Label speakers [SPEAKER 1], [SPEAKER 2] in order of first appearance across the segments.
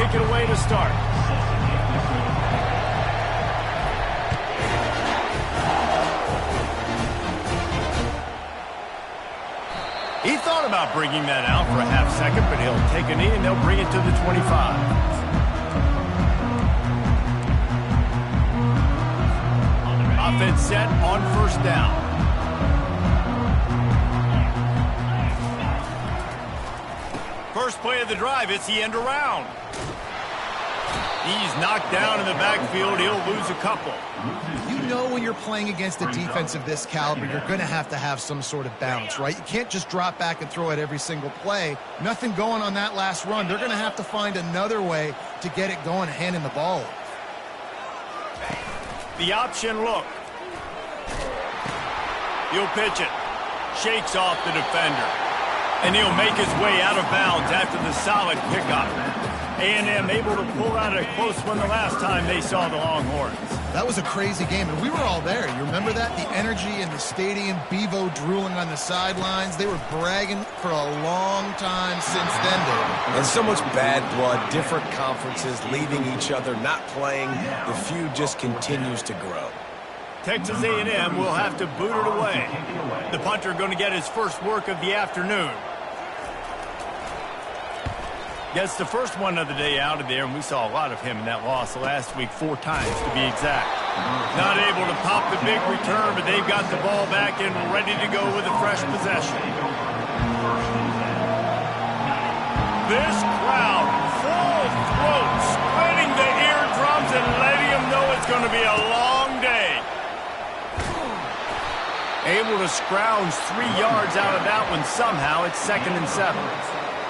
[SPEAKER 1] kick it away to start. He thought about bringing that out for a half second, but he'll take a knee and they'll bring it to the 25. Offense set on first down. First play of the drive, it's the end around. He's knocked down in the backfield. He'll lose a couple.
[SPEAKER 2] You know when you're playing against a defense of this caliber, you're going to have some sort of balance, right? You can't just drop back and throw it every single play. Nothing going on that last run. They're going to have to find another way to get it going, handing the ball off.
[SPEAKER 1] The option look. He'll pitch it. Shakes off the defender. And he'll make his way out of bounds after the solid pickup. A&M able to pull out a close one the last time they saw the Longhorns.
[SPEAKER 2] That was a crazy game, and we were all there. You remember that? The energy in the stadium, Bevo drooling on the sidelines. They were bragging for a long time since then, David.
[SPEAKER 3] And so much bad blood, different conferences, leaving each other, not playing. The feud just continues to grow.
[SPEAKER 1] Texas A&M will have to boot it away. The punter going to get his first work of the afternoon. Gets the first one of the day out of there, and we saw a lot of him in that loss last week, 4 times to be exact. Not able to pop the big return, but they've got the ball back and ready to go with a fresh possession. This crowd, full throat, splitting the eardrums and letting them know it's going to be a long day. Able to scrounge 3 yards out of that one somehow. It's 2nd and 7.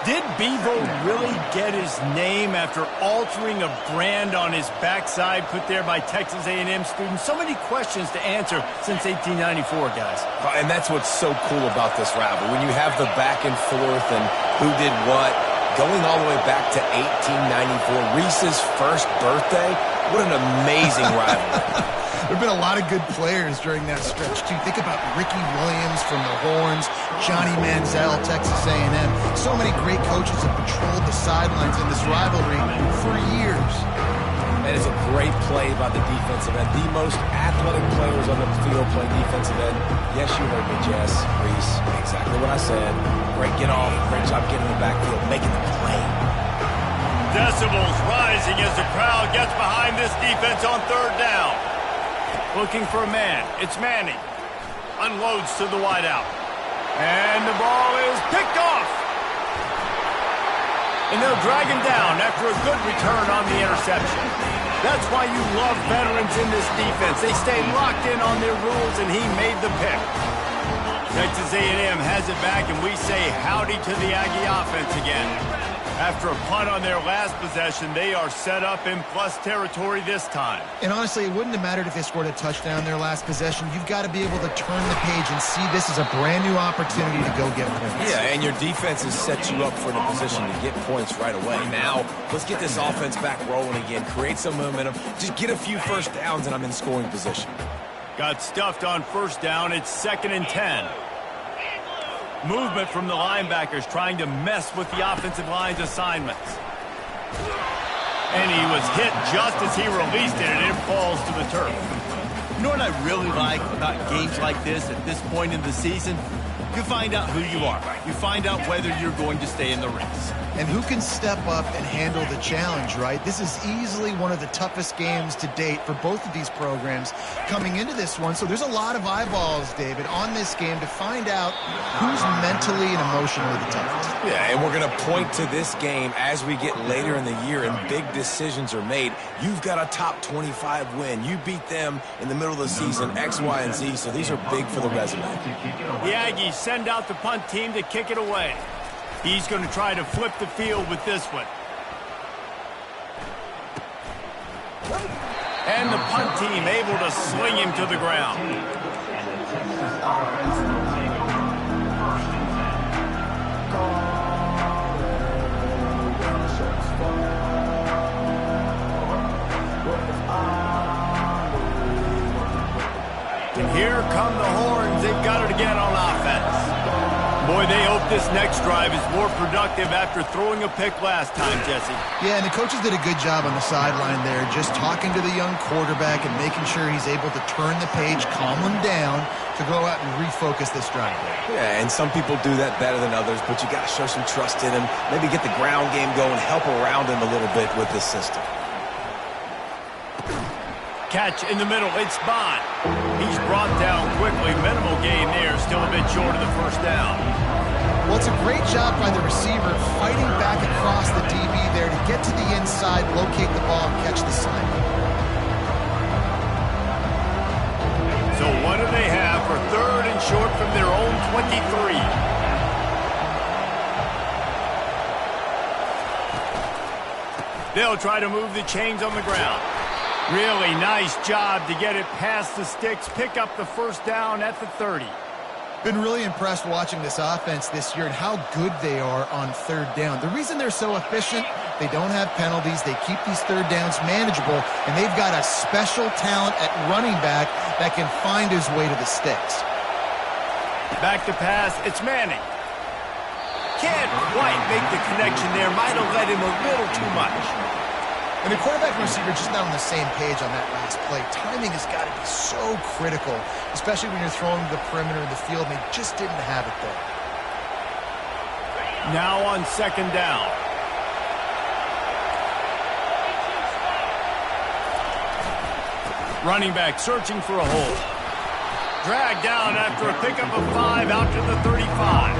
[SPEAKER 1] Did Bevo really get his name after altering a brand on his backside put there by Texas A&M students? So many questions to answer since 1894, guys.
[SPEAKER 3] And that's what's so cool about this rivalry. When you have the back and forth and who did what, going all the way back to 1894, Reese's first birthday, what an amazing rivalry.
[SPEAKER 2] There have been a lot of good players during that stretch, too. Think about Ricky Williams from the Horns, Johnny Manziel, Texas A&M. So many great coaches have patrolled the sidelines in this rivalry for years.
[SPEAKER 3] That is a great play by the defensive end. The most athletic players on the field play defensive end. Yes, you heard me, Jess, Reese. Exactly what I said. Great get off. Great job getting in the backfield, making the play.
[SPEAKER 1] Decibels rising as the crowd gets behind this defense on 3rd down. Looking for a man. It's Manning. Unloads to the wideout. And the ball is picked off. And they'll drag him down after a good return on the interception. That's why you love veterans in this defense. They stay locked in on their rules, and he made the pick. Texas A&M has it back, and we say howdy to the Aggie offense again. After a punt on their last possession, they are set up in plus territory this time.
[SPEAKER 2] And honestly, it wouldn't have mattered if they scored a touchdown their last possession. You've got to be able to turn the page and see this as a brand new opportunity to go get points.
[SPEAKER 3] Yeah, and your defense has set you up for the position to get points right away. Now, let's get this offense back rolling again, create some momentum, just get a few first downs, and I'm in scoring position.
[SPEAKER 1] Got stuffed on first down. It's 2nd and 10. Movement from the linebackers trying to mess with the offensive line's assignments. And he was hit just as he released it, and it falls to the turf.
[SPEAKER 4] You know what I really like about games like this at this point in the season? You find out who you are. You find out whether you're going to stay in the race.
[SPEAKER 2] And who can step up and handle the challenge, right? This is easily one of the toughest games to date for both of these programs coming into this one. So there's a lot of eyeballs, David, on this game to find out who's mentally and emotionally the toughest.
[SPEAKER 3] Yeah, and we're going to point to this game as we get later in the year and big decisions are made. You've got a top 25 win. You beat them in the middle of the season, X, Y, and Z, so these are big for the resume.
[SPEAKER 1] The Aggies send out the punt team to kick it away. He's going to try to flip the field with this one. And the punt team able to sling him to the ground. And here come the Horns. They've got it again on offense. Boy, they hope this next drive is more productive after throwing a pick last time, Jesse.
[SPEAKER 2] Yeah, and the coaches did a good job on the sideline there, just talking to the young quarterback and making sure he's able to turn the page, calm him down, to go out and refocus this drive.
[SPEAKER 3] Yeah, and some people do that better than others, but you got to show some trust in him, maybe get the ground game going, help around him a little bit with this system.
[SPEAKER 1] Catch in the middle, it's Bond. He's brought down quickly. Minimal gain there, still a bit short of the first down.
[SPEAKER 2] Well, it's a great job by the receiver fighting back across the DB there to get to the inside, locate the ball, and catch the sign.
[SPEAKER 1] So what do they have for third and short from their own 23? They'll try to move the chains on the ground. Really nice job to get it past the sticks, pick up the first down at the 30.
[SPEAKER 2] Been really impressed watching this offense this year and how good they are on third down. The reason they're so efficient, they don't have penalties, they keep these third downs manageable, and they've got a special talent at running back that can find his way to the sticks.
[SPEAKER 1] Back to pass, it's Manning. Can't quite make the connection there, might have led him a little too much.
[SPEAKER 2] And the quarterback and receiver just not on the same page on that last play. Timing has got to be so critical, especially when you're throwing to the perimeter of the field, and they just didn't have it there.
[SPEAKER 1] Now on second down. Running back searching for a hole. Dragged down after a pickup of 5 out to the 35.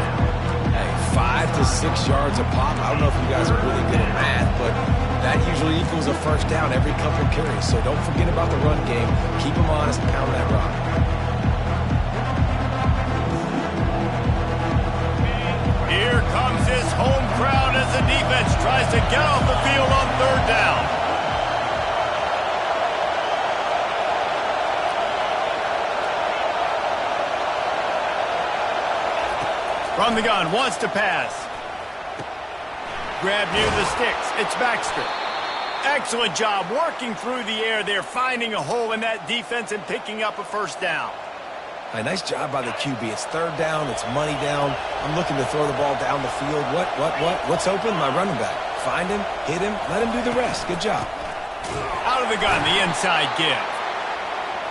[SPEAKER 3] Hey, 5 to 6 yards a pop. I don't know if you guys are really good at math, but that usually equals a first down every couple of carries. So don't forget about the run game. Keep them honest and pound that rock.
[SPEAKER 1] Here comes his home crowd as the defense tries to get off the field on third down. From the gun, wants to pass. Grab near the sticks. It's Baxter. Excellent job working through the air there, finding a hole in that defense and picking up a first down.
[SPEAKER 3] Hey, nice job by the QB. It's third down. It's money down. I'm looking to throw the ball down the field. What's open? My running back. Find him, hit him, let him do the rest. Good job.
[SPEAKER 1] Out of the gun, the inside give.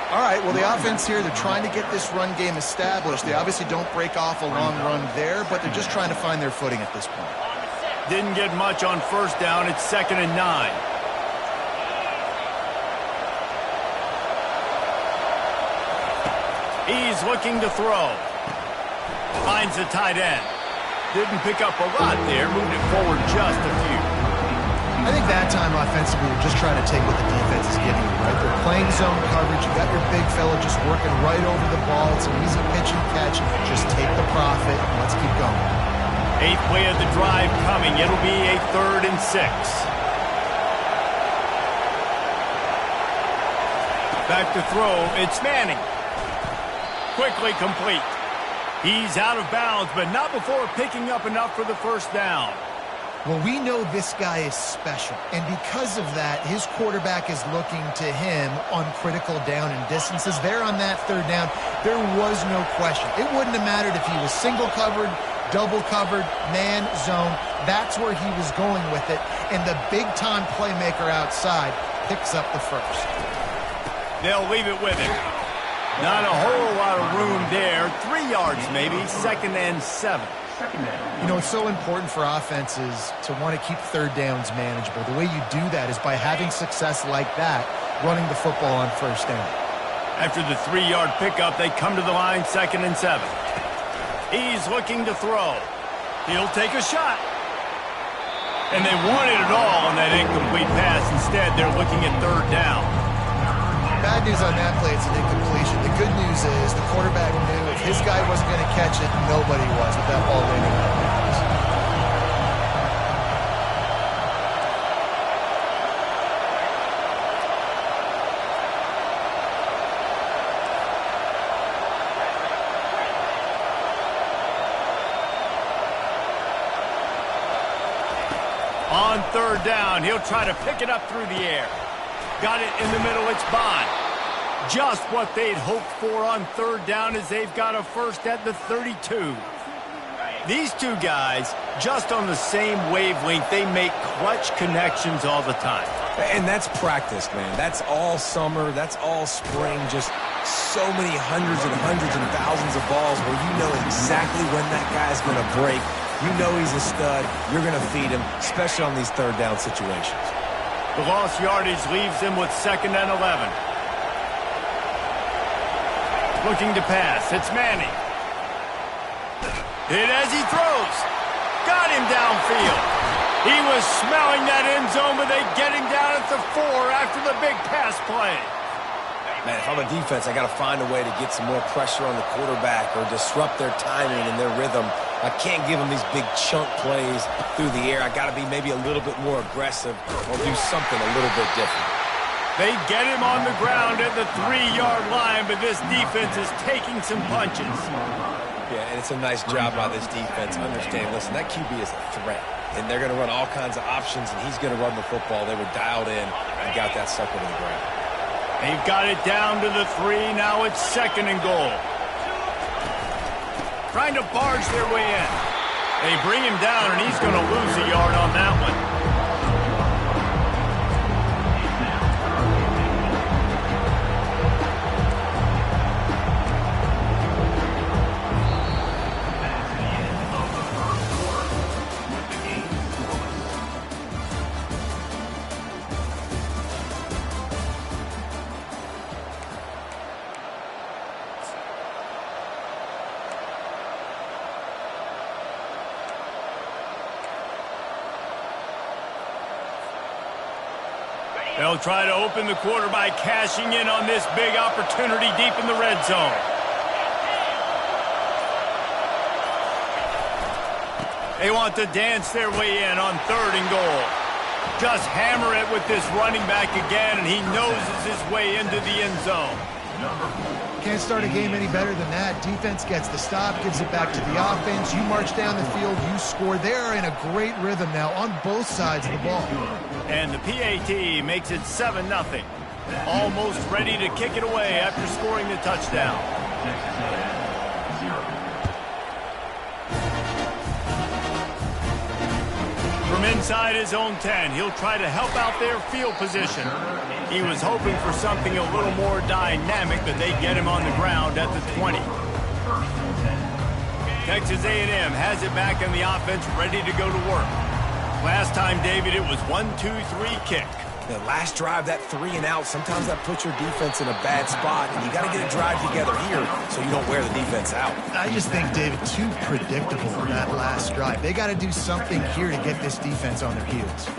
[SPEAKER 2] All right, well, the offense here, they're trying to get this run game established. They obviously don't break off a long run there, but they're just trying to find their footing at this point.
[SPEAKER 1] Didn't get much on first down. It's 2nd and 9. He's looking to throw. Finds the tight end. Didn't pick up a lot there. Moved it forward just a few.
[SPEAKER 2] I think that time offensively, they're just trying to take what the defense is giving you, right? They're playing zone coverage. You got your big fella just working right over the ball. It's an easy pitch and catch. Just take the profit and let's keep going.
[SPEAKER 1] 8th play of the drive coming. It'll be a 3rd and 6. Back to throw. It's Manning. Quickly complete. He's out of bounds, but not before picking up enough for the first down.
[SPEAKER 2] Well, we know this guy is special, and because of that, his quarterback is looking to him on critical down and distances. There on that third down, there was no question. It wouldn't have mattered if he was single covered, double covered, man, zone. That's where he was going with it, and the big-time playmaker outside picks up the first.
[SPEAKER 1] They'll leave it with him. Not a whole lot of room there. 3 yards maybe, 2nd and 7.
[SPEAKER 2] You know, it's so important for offenses to want to keep third downs manageable. The way you do that is by having success like that, running the football on first down.
[SPEAKER 1] After the 3-yard pickup, they come to the line, 2nd and 7. He's looking to throw. He'll take a shot. And they wanted it all on that incomplete pass. Instead, they're looking at third down.
[SPEAKER 2] Bad news on that play, it's an incompletion. The good news is the quarterback knew if his guy wasn't going to catch it, nobody was with that ball landing on the hands.
[SPEAKER 1] On third down, he'll try to pick it up through the air. Got it in the middle, it's Bond. Just what they'd hoped for on third down as they've got a first at the 32. These two guys, just on the same wavelength, they make clutch connections all the time.
[SPEAKER 3] And that's practice, man. That's all summer. That's all spring. Just so many hundreds and thousands of balls where you know exactly when that guy's going to break. You know he's a stud. You're going to feed him, especially on these third down situations.
[SPEAKER 1] The lost yardage leaves them with 2nd and 11. Looking to pass. It's Manning. Hit as he throws. Got him downfield. He was smelling that end zone, but they get him down at the 4 after the big pass play.
[SPEAKER 3] Man, if I'm a defense, I got to find a way to get some more pressure on the quarterback or disrupt their timing and their rhythm. I can't give them these big chunk plays through the air. I got to be maybe a little bit more aggressive or do something a little bit different.
[SPEAKER 1] They get him on the ground at the 3-yard line, but this defense is taking some punches.
[SPEAKER 3] Yeah, and it's a nice job by this defense. Understand, listen, that QB is a threat. And they're going to run all kinds of options, and he's going to run the football. They were dialed in and got that sucker to the ground.
[SPEAKER 1] They've got it down to the 3. Now it's 2nd and goal. Trying to barge their way in. They bring him down, and he's going to lose a yard on that one. They'll try to open the quarter by cashing in on this big opportunity deep in the red zone. They want to dance their way in on 3rd and goal. Just hammer it with this running back again, and he noses his way into the end zone.
[SPEAKER 2] Can't start a game any better than that. Defense gets the stop, gives it back to the offense. You march down the field, you score. They're in a great rhythm now on both sides of the ball.
[SPEAKER 1] And the PAT makes it 7-0. Almost ready to kick it away after scoring the touchdown. From inside his own 10, he'll try to help out their field position. He was hoping for something a little more dynamic, but they get him on the ground at the 20. Texas A&M has it back in the offense, ready to go to work. Last time, David, it was 1-2-3 kick.
[SPEAKER 3] The last drive, that 3 and out, sometimes that puts your defense in a bad spot, and you got to get a drive together here so you don't wear the defense out.
[SPEAKER 2] I just think, David, too predictable for that last drive. They got to do something here to get this defense on their heels.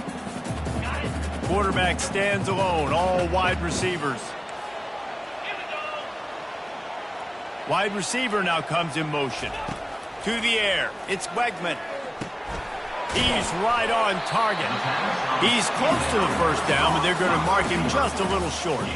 [SPEAKER 1] Quarterback stands alone, all wide receivers. Wide receiver now comes in motion. To the air, it's Wegman. He's right on target. He's close to the first down, but they're going to mark him just a little short.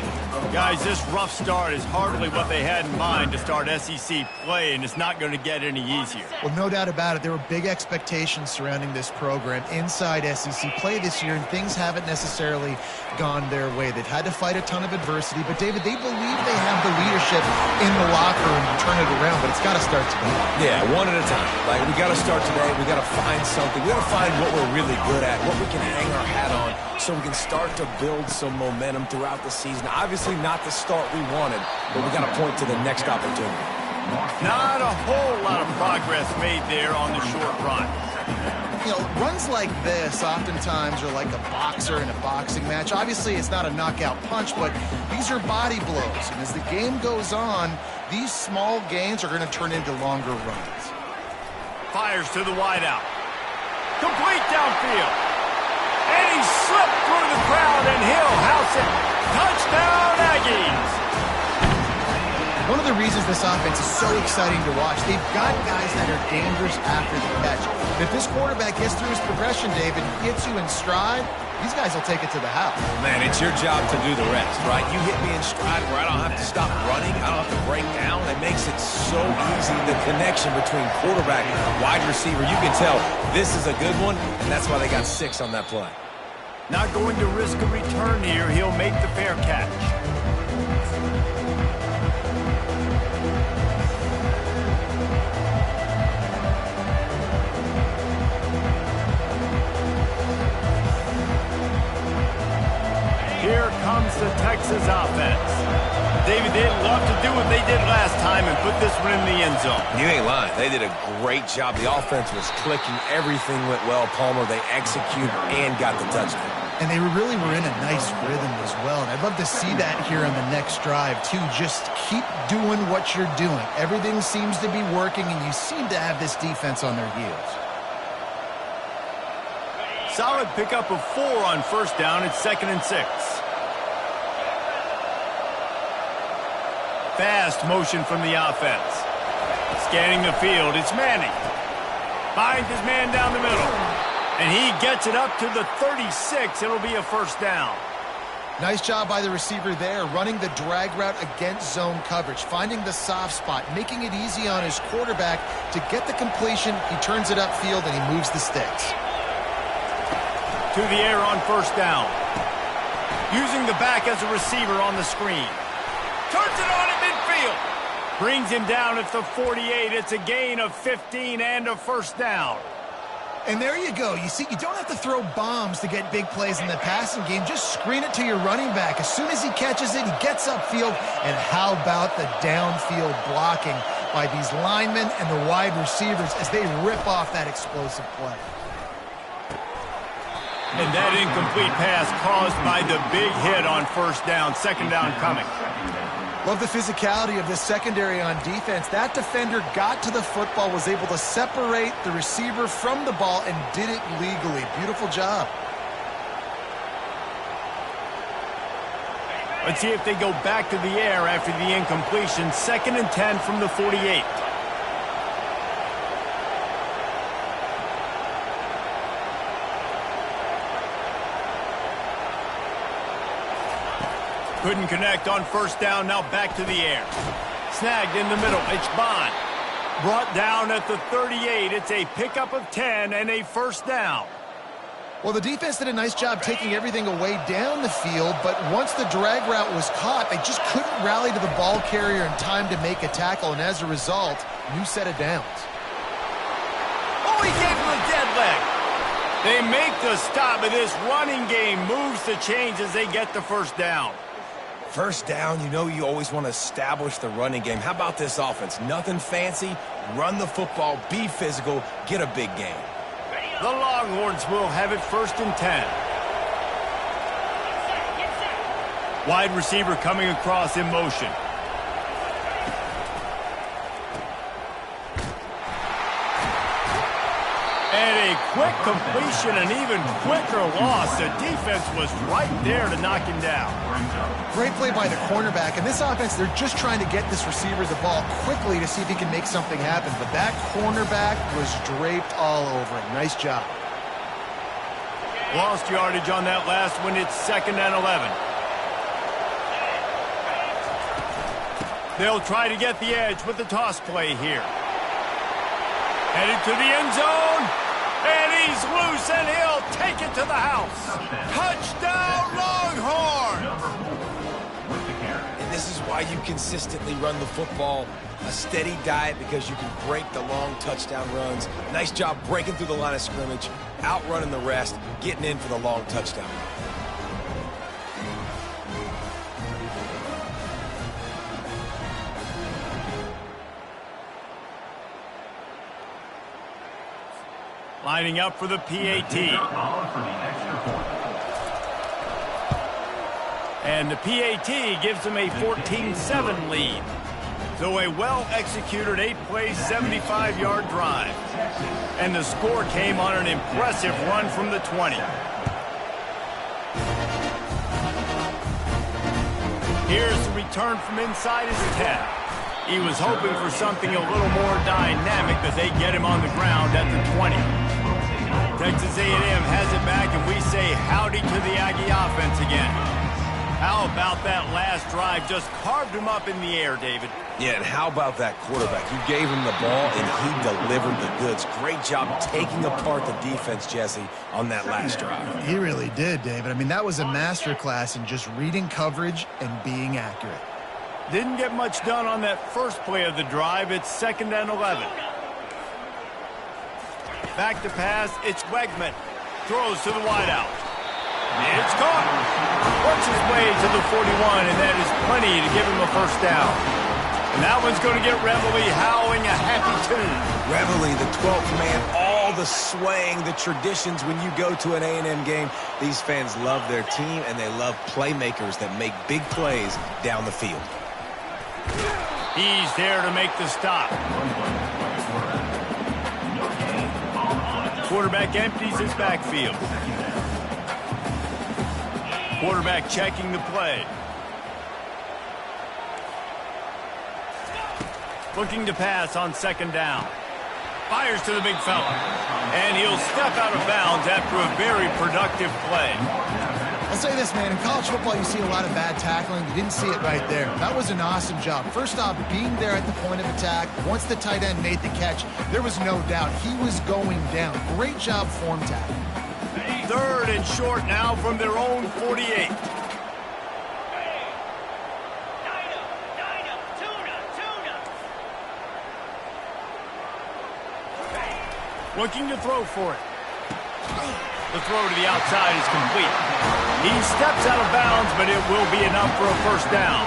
[SPEAKER 1] Guys, this rough start is hardly what they had in mind to start SEC play, and it's not going to get any easier.
[SPEAKER 2] Well, no doubt about it. There were big expectations surrounding this program inside SEC play this year, and things haven't necessarily gone their way. They've had to fight a ton of adversity, but, David, they believe they have the leadership in the locker room to turn it around, but it's got to start today.
[SPEAKER 3] Yeah, one at a time. Like, we got to start today. We got to find something. We got to find what we're really good at, what we can hang our hat on, so we can start to build some momentum throughout the season. Obviously not the start we wanted, but we got to point to the next opportunity.
[SPEAKER 1] Not a whole lot of progress made there on the short run.
[SPEAKER 2] You know, runs like this oftentimes are like a boxer in a boxing match. Obviously, it's not a knockout punch, but these are body blows. And as the game goes on, these small gains are going to turn into longer runs.
[SPEAKER 1] Fires to the wideout. Complete downfield. And he slipped through the crowd, and he'll house it. Touchdown, Aggies.
[SPEAKER 2] One of the reasons this offense is so exciting to watch, they've got guys that are dangerous after the catch. If this quarterback gets through his progression, David, gets you in stride, these guys will take it to the house.
[SPEAKER 3] Man, it's your job to do the rest, right? You hit me in stride where I don't have to stop running. I don't have to break down. It makes it so easy. The connection between quarterback and wide receiver, you can tell this is a good one, and that's why they got 6 on that play.
[SPEAKER 1] Not going to risk a return here. He'll make the fair catch. Here comes the Texas offense. David, they'd love to do what they did last time and put this one in the end zone.
[SPEAKER 3] You ain't lying. They did a great job. The offense was clicking. Everything went well, Palmer. They executed and got the touchdown.
[SPEAKER 2] And they really were in a nice rhythm as well. And I'd love to see that here on the next drive, too. Just keep doing what you're doing. Everything seems to be working, and you seem to have this defense on their heels.
[SPEAKER 1] Solid pickup of 4 on first down. It's 2nd and 6. Fast motion from the offense. Scanning the field, it's Manning. Finds his man down the middle. And he gets it up to the 36. It'll be a first down.
[SPEAKER 2] Nice job by the receiver there, running the drag route against zone coverage, finding the soft spot, making it easy on his quarterback to get the completion. He turns it upfield, and he moves the sticks.
[SPEAKER 1] To the air on first down. Using the back as a receiver on the screen. Turns it on at midfield. Brings him down at the 48. It's a gain of 15 and a first down.
[SPEAKER 2] And there you go. You see, you don't have to throw bombs to get big plays in the passing game. Just screen it to your running back. As soon as he catches it, he gets upfield. And how about the downfield blocking by these linemen and the wide receivers as they rip off that explosive play.
[SPEAKER 1] And that incomplete pass caused by the big hit on first down. Second down coming.
[SPEAKER 2] Love the physicality of this secondary on defense. That defender got to the football, was able to separate the receiver from the ball, and did it legally. Beautiful job.
[SPEAKER 1] Let's see if they go back to the air after the incompletion. 2nd and 10 from the 48. Couldn't connect on first down. Now back to the air. Snagged in the middle. It's Bond. Brought down at the 38. It's a pickup of 10 and a first down.
[SPEAKER 2] Well, the defense did a nice job taking everything away down the field, but once the drag route was caught, they just couldn't rally to the ball carrier in time to make a tackle, and as a result, new set of downs.
[SPEAKER 1] Oh, he gave him a dead leg. They make the stop, and this running game moves the chains as they get the first down.
[SPEAKER 3] First down, you know you always want to establish the running game. How about this offense? Nothing fancy. Run the football, be physical, get a big gain.
[SPEAKER 1] The Longhorns will have it 1st and 10. Wide receiver coming across in motion. And a quick completion, an even quicker loss. The defense was right there to knock him down.
[SPEAKER 2] Great play by the cornerback. And this offense, they're just trying to get this receiver the ball quickly to see if he can make something happen. But that cornerback was draped all over him. Nice job.
[SPEAKER 1] Lost yardage on that last one. It's 2nd and 11. They'll try to get the edge with the toss play here. Headed to the end zone. And he's loose, and he'll take it to the house. Touchdown, Longhorns!
[SPEAKER 3] And this is why you consistently run the football. A steady diet because you can break the long touchdown runs. Nice job breaking through the line of scrimmage, outrunning the rest, getting in for the long touchdown.
[SPEAKER 1] Lining up for the PAT. And the PAT gives them a 14-7 lead. So a well-executed 8-play, 75-yard drive. And the score came on an impressive run from the 20. Here's the return from inside his 10. He was hoping for something a little more dynamic, but they get him on the ground at the 20. Texas A&M has it back, and we say howdy to the Aggie offense again. How about that last drive? Just carved him up in the air, David.
[SPEAKER 3] Yeah, and how about that quarterback? You gave him the ball, and he delivered the goods. Great job taking apart the defense, Jesse, on that last drive.
[SPEAKER 2] He really did, David. I mean, that was a masterclass in just reading coverage and being accurate.
[SPEAKER 1] Didn't get much done on that first play of the drive. It's 2nd and 11. Back to pass. It's Wegman. Throws to the wideout. It's caught. Works his way to the 41, and that is plenty to give him a first down. And that one's going to get Reveille howling a happy tune.
[SPEAKER 3] Reveille, the 12th man, all the swaying, the traditions when you go to an A&M game. These fans love their team, and they love playmakers that make big plays down the field.
[SPEAKER 1] He's there to make the stop. Quarterback empties his backfield. Quarterback checking the play. Looking to pass on second down. Fires to the big fella. And he'll step out of bounds after a very productive play.
[SPEAKER 2] I'll say this, man. In college football, you see a lot of bad tackling. You didn't see it right there. That was an awesome job. First off, being there at the point of attack. Once the tight end made the catch, there was no doubt he was going down. Great job form tackling.
[SPEAKER 1] Third and short now from their own 48. Looking to throw for it. The throw to the outside is complete. He steps out of bounds, but it will be enough for a first down.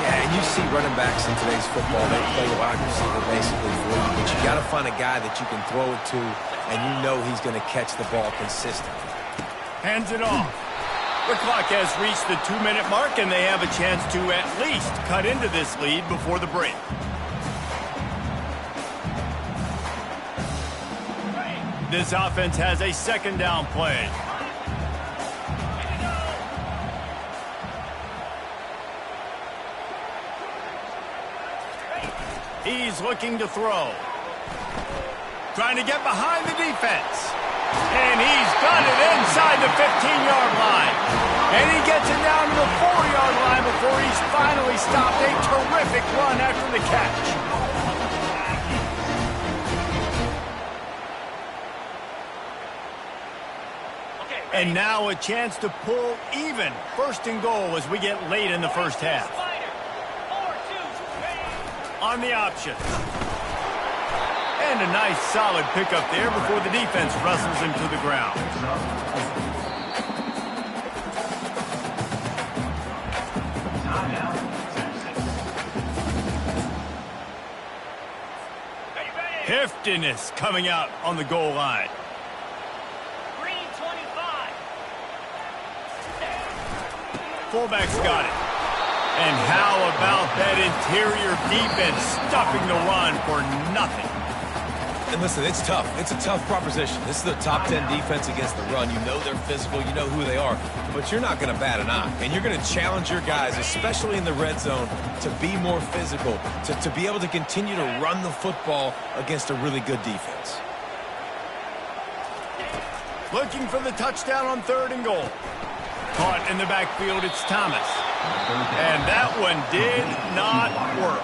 [SPEAKER 3] Yeah, and you see running backs in today's football, they play wide receiver basically for you, but you got to find a guy that you can throw it to, and you know he's going to catch the ball consistently.
[SPEAKER 1] Hands it off. The clock has reached the 2-minute mark, and they have a chance to at least cut into this lead before the break. This offense has a second down play. He's looking to throw. Trying to get behind the defense. And he's got it inside the 15-yard line. And he gets it down to the 4-yard line before he's finally stopped. A terrific run after the catch. And now a chance to pull even. First and goal as we get late in the first half. On the option. And a nice solid pickup there before the defense wrestles him to the ground. Heftiness coming out on the goal line. Fullback's got it. And how about that interior defense stopping the run for nothing?
[SPEAKER 3] And listen, it's tough. It's a tough proposition. This is the top 10 defense against the run. You know they're physical. You know who they are. But you're not going to bat an eye. And you're going to challenge your guys, especially in the red zone, to be more physical, to be able to continue to run the football against a really good defense.
[SPEAKER 1] Looking for the touchdown on third and goal. Caught in the backfield, it's Thomas. And that one did not work.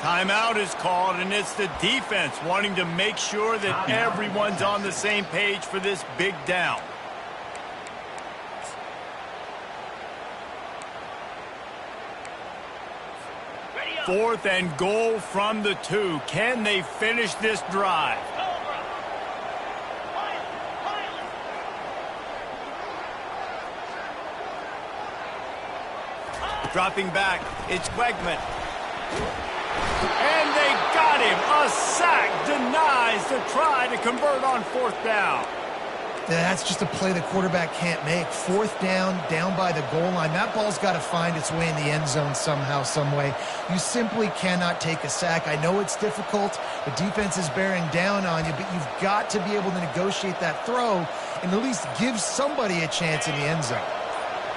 [SPEAKER 1] Timeout is called, and it's the defense wanting to make sure that everyone's on the same page for this big down. Fourth and goal from the 2. Can they finish this drive? Dropping back, it's Wegman. And they got him. A sack denies the try to convert on fourth down.
[SPEAKER 2] That's just a play the quarterback can't make. Fourth down by the goal line. That ball's got to find its way in the end zone somehow, some way. You simply cannot take a sack. I know it's difficult. The defense is bearing down on you, but you've got to be able to negotiate that throw and at least give somebody a chance in the end zone.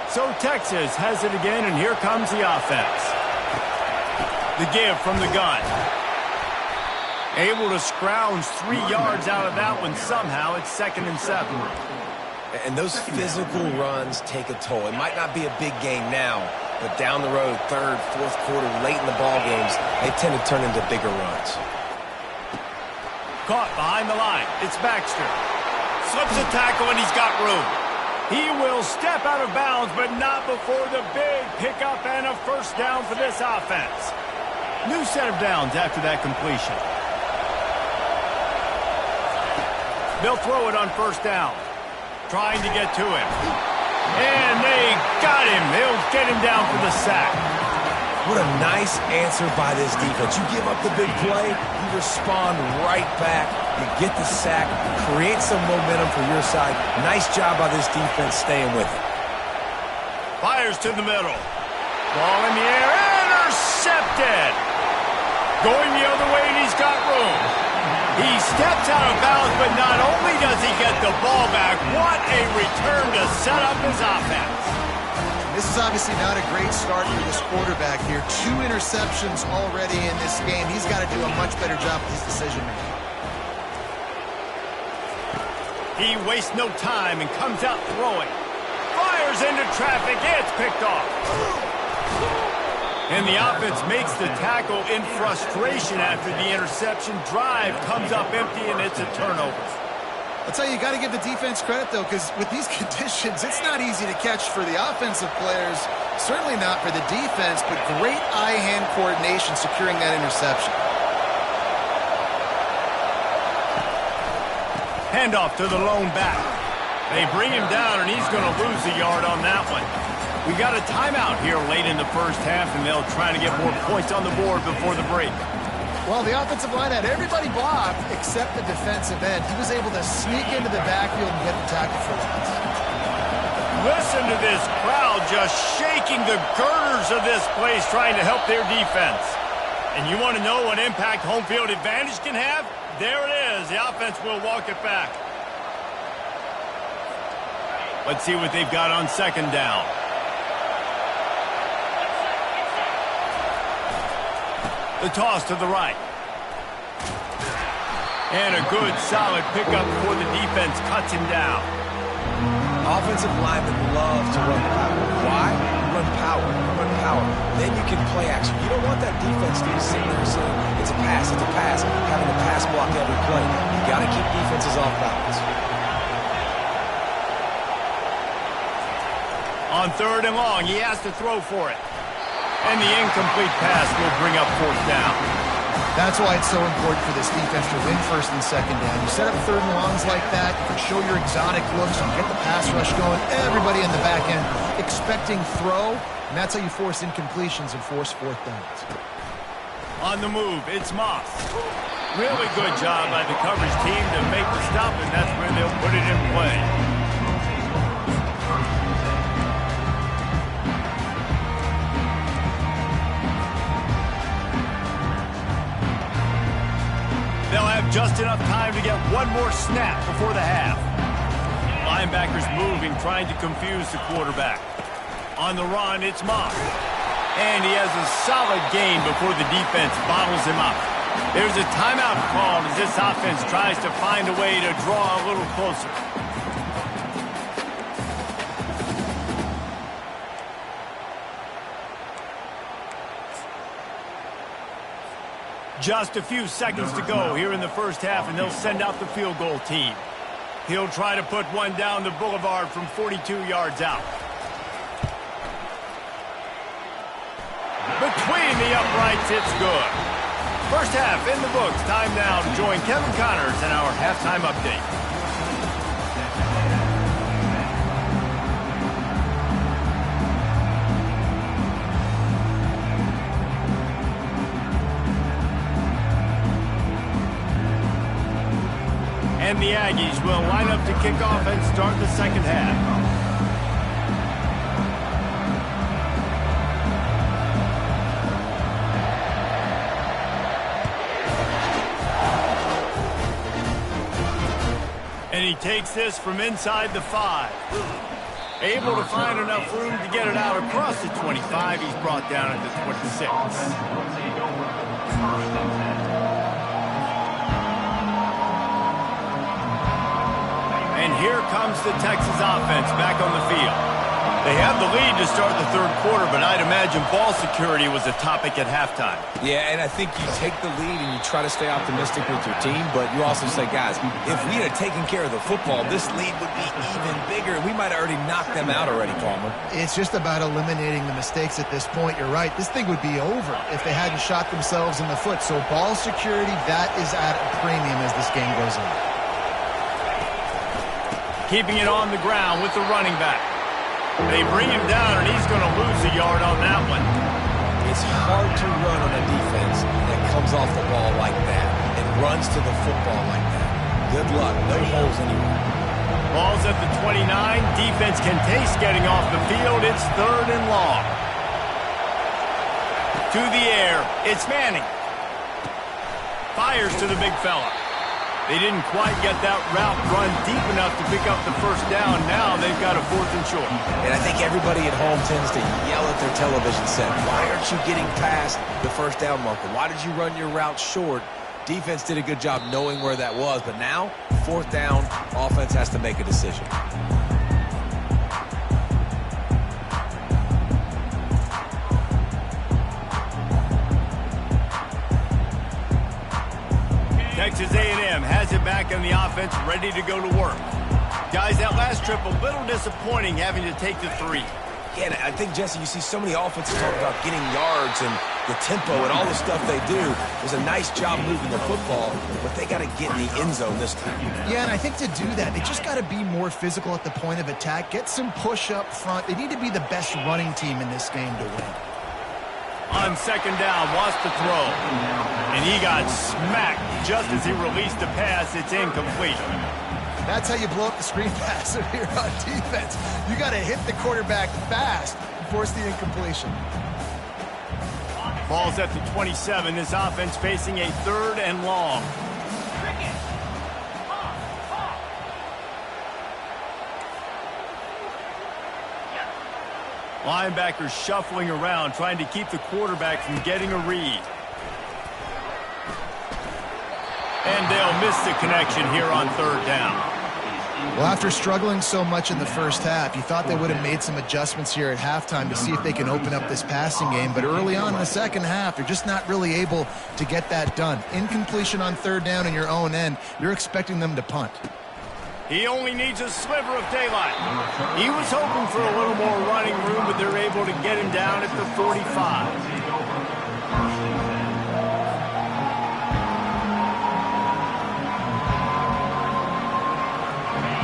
[SPEAKER 1] So Texas has it again, and here comes the offense. The give from the gun. Able to scrounge 3 yards out of that one somehow. It's 2nd and 7.
[SPEAKER 3] And those physical runs take a toll. It might not be a big game now, but down the road, third, fourth quarter, late in the ball games, they tend to turn into bigger runs.
[SPEAKER 1] Caught behind the line. It's Baxter. Slips a tackle, and he's got room. He will step out of bounds, but not before the big pickup and a first down for this offense. New set of downs after that completion. They'll throw it on first down. Trying to get to him. And they get him down for the sack.
[SPEAKER 3] What a nice answer by this defense. You give up the big play, you respond right back. You get the sack, create some momentum for your side. Nice job by this defense staying with it.
[SPEAKER 1] Fires to the middle. Ball in the air, intercepted. Going the other way, and he's got room. He steps out of bounds, but not only does he get the ball back, what a return to set up his offense.
[SPEAKER 2] This is obviously not a great start for this quarterback here. 2 interceptions already in this game. He's got to do a much better job with his decision-making.
[SPEAKER 1] He wastes no time and comes out throwing. Fires into traffic. It's picked off. And the offense makes the tackle in frustration after the interception. Drive comes up empty, and it's a turnover.
[SPEAKER 2] I'll tell you, you got to give the defense credit, though, because with these conditions, it's not easy to catch for the offensive players. Certainly not for the defense, but great eye-hand coordination securing that interception.
[SPEAKER 1] Handoff to the lone back. They bring him down, and he's going to lose a yard on that one. We got a timeout here late in the first half, and they'll try to get more points on the board before the break.
[SPEAKER 2] Well, the offensive line had everybody blocked except the defensive end. He was able to sneak into the backfield and get the tackle for loss.
[SPEAKER 1] Listen to this crowd just shaking the girders of this place trying to help their defense. And you want to know what impact home field advantage can have? There it is. The offense will walk it back. Let's see what they've got on second down. The toss to the right. And a good, solid pickup before the defense cuts him down.
[SPEAKER 3] Offensive linemen love to run power. Why? You run power. You run power. Then you can play action. You don't want that defense to be sitting there saying, it's a pass, having to pass block every play. You got to keep defenses off balance.
[SPEAKER 1] On third and long, he has to throw for it. And the incomplete pass will bring up fourth down.
[SPEAKER 2] That's why it's so important for this defense to win first and second down. You set up third and longs like that, you can show your exotic looks, you get the pass rush going, everybody in the back end expecting throw, and that's how you force incompletions and force fourth downs.
[SPEAKER 1] On the move, it's Moss. Really good job by the coverage team to make the stop, and that's where they'll put it in play. They'll have just enough time to get one more snap before the half. Linebackers moving, trying to confuse the quarterback. On the run, it's Moss. And he has a solid gain before the defense bottles him up. There's a timeout called as this offense tries to find a way to draw a little closer. Just a few seconds to go here in the first half, and they'll send out the field goal team. He'll try to put one down the boulevard from 42 yards out. Between the uprights, it's good. First half in the books. Time now to join Kevin Connors in our halftime update. And the Aggies will line up to kick off and start the second half. And he takes this from inside the 5. Able to find enough room to get it out across the 25. He's brought down at the 26. And here comes the Texas offense back on the field. They have the lead to start the third quarter, but I'd imagine ball security was a topic at halftime.
[SPEAKER 3] Yeah, and I think you take the lead and you try to stay optimistic with your team, but you also say, guys, if we had taken care of the football, this lead would be even bigger. We might have already knocked them out already, Palmer.
[SPEAKER 2] It's just about eliminating the mistakes at this point. You're right. This thing would be over if they hadn't shot themselves in the foot. So ball security, that is at a premium as this game goes on.
[SPEAKER 1] Keeping it on the ground with the running back. They bring him down, and he's going to lose a yard on that one.
[SPEAKER 3] It's hard to run on a defense that comes off the ball like that and runs to the football like that. Good luck. No holes anywhere.
[SPEAKER 1] Ball's at the 29. Defense can taste getting off the field. It's 3rd and long. To the air. It's Manning. Fires to the big fella. They didn't quite get that route run deep enough to pick up the first down. Now they've got a 4th and short.
[SPEAKER 3] And I think everybody at home tends to yell at their television set. Why aren't you getting past the first down marker? Why did you run your route short? Defense did a good job knowing where that was. But now, 4th down, offense has to make a decision.
[SPEAKER 1] Texas A&M has it back on the offense, ready to go to work. Guys, that last trip a little disappointing having to take the 3.
[SPEAKER 3] Yeah, and I think, Jesse, you see so many offenses talk about getting yards and the tempo and all the stuff they do. It was a nice job moving the football, but they got to get in the end zone this time.
[SPEAKER 2] Yeah, and I think to do that, they just got to be more physical at the point of attack, get some push up front. They need to be the best running team in this game to win.
[SPEAKER 1] On 2nd down, wants to throw. And he got smacked just as he released the pass. It's incomplete.
[SPEAKER 2] That's how you blow up the screen pass here on defense. You got to hit the quarterback fast and force the incompletion.
[SPEAKER 1] Ball's at the 27. This offense facing a 3rd and long. Linebackers shuffling around, trying to keep the quarterback from getting a read. And they'll miss the connection here on 3rd down.
[SPEAKER 2] Well, after struggling so much in the first half, you thought they would have made some adjustments here at halftime to see if they can open up this passing game. But early on in the second half, they're just not really able to get that done. Incompletion on 3rd down in your own end, you're expecting them to punt.
[SPEAKER 1] He only needs a sliver of daylight. He was hoping for a little more running room, but they're able to get him down at the 45.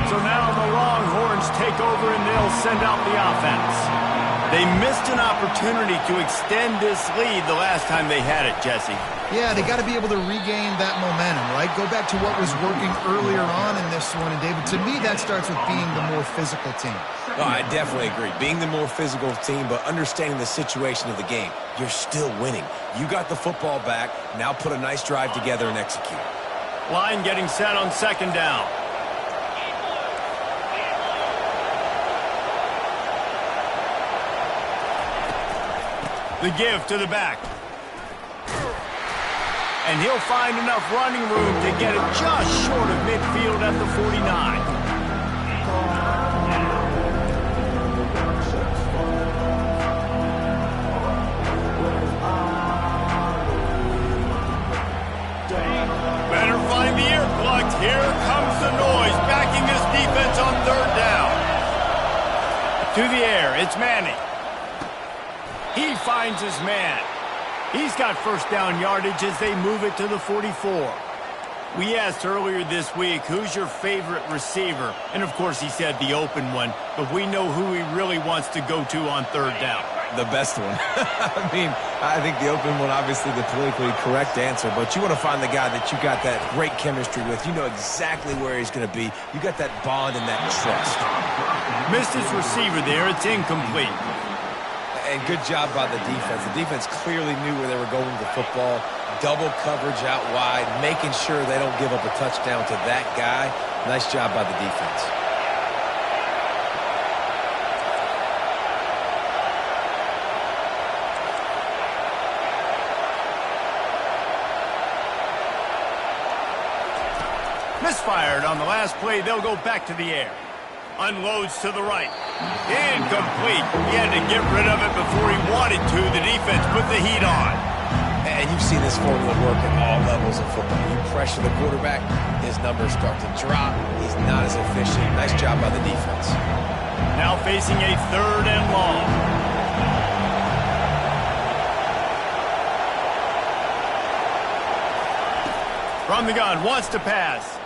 [SPEAKER 1] So now the Longhorns take over and they'll send out the offense. They missed an opportunity to extend this lead the last time they had it, Jesse.
[SPEAKER 2] Yeah, they got to be able to regain that momentum, right? Go back to what was working earlier on in this one. And, David, to me, that starts with being the more physical team.
[SPEAKER 3] No, I definitely agree. Being the more physical team, but understanding the situation of the game. You're still winning. You got the football back. Now put a nice drive together and execute.
[SPEAKER 1] Line getting set on 2nd down. The give to the back. And he'll find enough running room to get it just short of midfield at the 49. Better find the air plugs. Here comes the noise, backing this defense on 3rd down. To the air, it's Manning. He finds his man. He's got first down yardage as they move it to the 44. We asked earlier this week, who's your favorite receiver? And, of course, he said the open one. But we know who he really wants to go to on 3rd down.
[SPEAKER 3] The best one. I mean, I think the open one, obviously the politically correct answer. But you want to find the guy that you got that great chemistry with. You know exactly where he's going to be. You got that bond and that trust.
[SPEAKER 1] Missed his receiver there. It's incomplete.
[SPEAKER 3] And good job by the defense. The defense clearly knew where they were going with the football. Double coverage out wide, making sure they don't give up a touchdown to that guy. Nice job by the defense.
[SPEAKER 1] Misfired on the last play. They'll go back to the air. Unloads to the right. Incomplete. He had to get rid of it before he wanted to. The defense put the heat on.
[SPEAKER 3] And you've seen this formula work at all levels of football. You pressure the quarterback, his numbers start to drop. He's not as efficient. Nice job by the defense.
[SPEAKER 1] Now facing a 3rd and long. From the gun, wants to pass.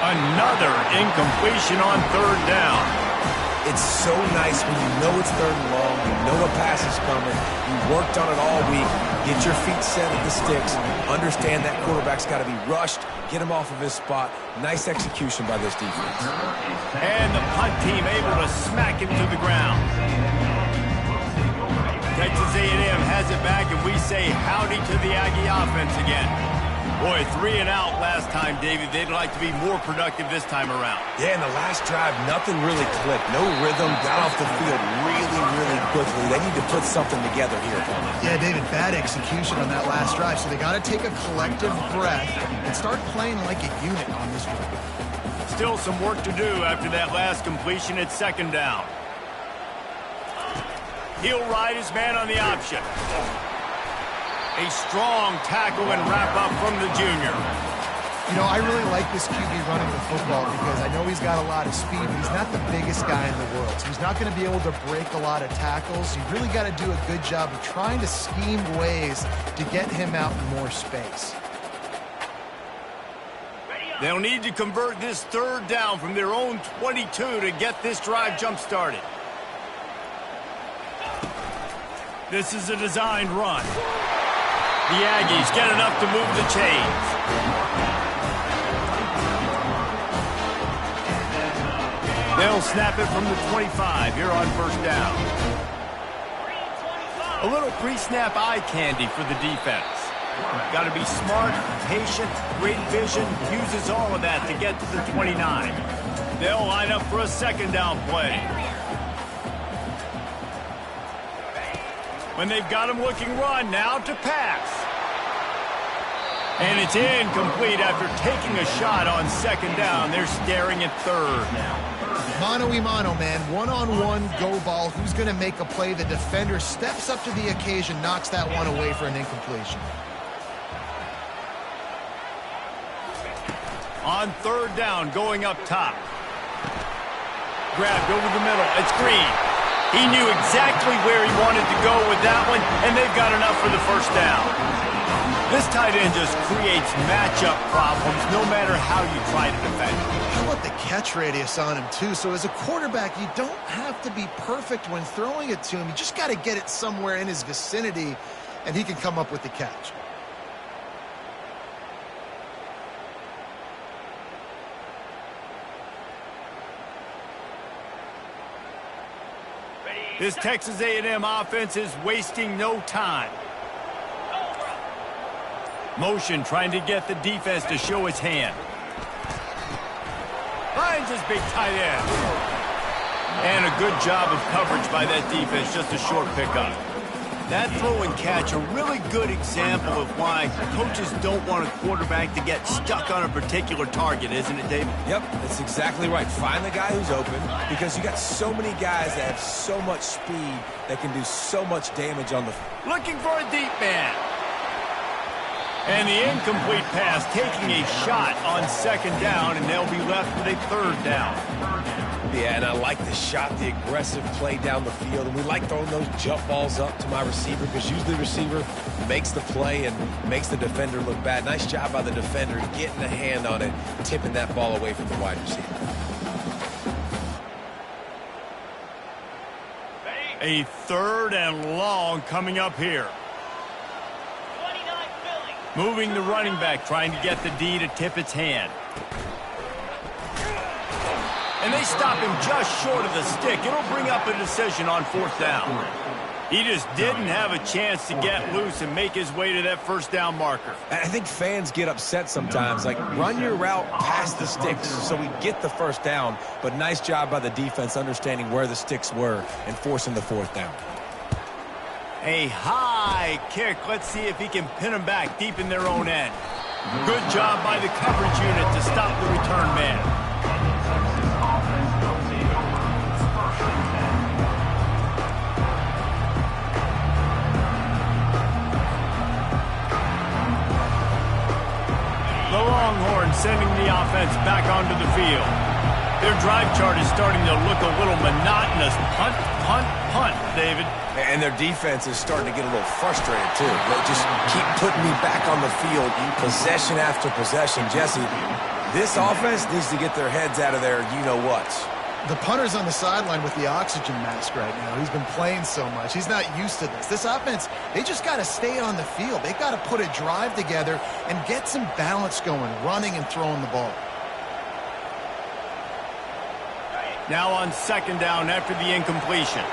[SPEAKER 1] Another incompletion on 3rd down.
[SPEAKER 3] It's so nice when you know it's 3rd and long, you know a pass is coming, you worked on it all week, get your feet set at the sticks, understand that quarterback's got to be rushed, get him off of his spot. Nice execution by this defense.
[SPEAKER 1] And the punt team able to smack him to the ground. Texas A&M has it back, and we say howdy to the Aggie offense again. Boy, 3 and out last time, David. They'd like to be more productive this time around.
[SPEAKER 3] Yeah, in the last drive, nothing really clicked. No rhythm, got off the field really quickly. They need to put something together here.
[SPEAKER 2] Yeah, David, bad execution on that last drive, so they got to take a collective breath and start playing like a unit on this one.
[SPEAKER 1] Still some work to do after that last completion at 2nd down. He'll ride his man on the option. A strong tackle and wrap-up from the junior.
[SPEAKER 2] You know, I really like this QB running the football because I know he's got a lot of speed, but he's not the biggest guy in the world. So he's not going to be able to break a lot of tackles. You really got to do a good job of trying to scheme ways to get him out in more space.
[SPEAKER 1] They'll need to convert this 3rd down from their own 22 to get this drive jump-started. This is a designed run. The Aggies get enough to move the chains. They'll snap it from the 25 here on 1st down. A little pre-snap eye candy for the defense. Got to be smart, patient, great vision, uses all of that to get to the 29. They'll line up for a 2nd down play. When they've got him looking run, now to pass. And it's incomplete after taking a shot on 2nd down. They're staring at 3rd now.
[SPEAKER 2] Mano-a-mano, man. One-on-one go ball. Who's going to make a play? The defender steps up to the occasion, knocks that one away for an incompletion.
[SPEAKER 1] On 3rd down, going up top. Grabbed over the middle. It's Green. He knew exactly where he wanted to go with that one, and they've got enough for the 1st down. This tight end just creates matchup problems no matter how you try to defend him.
[SPEAKER 2] How about the catch radius on him, too? So as a quarterback, you don't have to be perfect when throwing it to him. You just got to get it somewhere in his vicinity, and he can come up with the catch.
[SPEAKER 1] This Texas A&M offense is wasting no time. Motion trying to get the defense to show its hand. Finds his big tight end. And a good job of coverage by that defense, just a short pickup. That throw and catch, a really good example of why coaches don't want a quarterback to get stuck on a particular target, isn't it, David?
[SPEAKER 3] Yep, that's exactly right. Find the guy who's open because you got so many guys that have so much speed that can do so much damage on the...
[SPEAKER 1] Looking for a deep man. And the incomplete pass taking a shot on 2nd down, and they'll be left with a 3rd down.
[SPEAKER 3] Yeah, and I like the shot, the aggressive play down the field. And we like throwing those jump balls up to my receiver because usually the receiver makes the play and makes the defender look bad. Nice job by the defender getting a hand on it, tipping that ball away from the wide receiver.
[SPEAKER 1] A 3rd and long coming up here. Moving the running back, trying to get the D to tip its hand. And they stop him just short of the stick. It'll bring up a decision on 4th down. He just didn't have a chance to get loose and make his way to that 1st down marker.
[SPEAKER 3] I think fans get upset sometimes. Like, run your route past the sticks so we get the 1st down. But nice job by the defense understanding where the sticks were and forcing the 4th down.
[SPEAKER 1] A high kick. Let's see if he can pin them back deep in their own end. Good job by the coverage unit to stop the return man. The Longhorns sending the offense back onto the field. Their drive chart is starting to look a little monotonous. Punt, punt, punt, David.
[SPEAKER 3] And their defense is starting to get a little frustrated, too. They just keep putting me back on the field, possession after possession. Jesse, this offense needs to get their heads out of their you-know-whats.
[SPEAKER 2] The punter's on the sideline with the oxygen mask right now. He's been playing so much. He's not used to this. This offense, they just got to stay on the field. They got to put a drive together and get some balance going, running and throwing the ball.
[SPEAKER 1] Now on second down after the incompletion.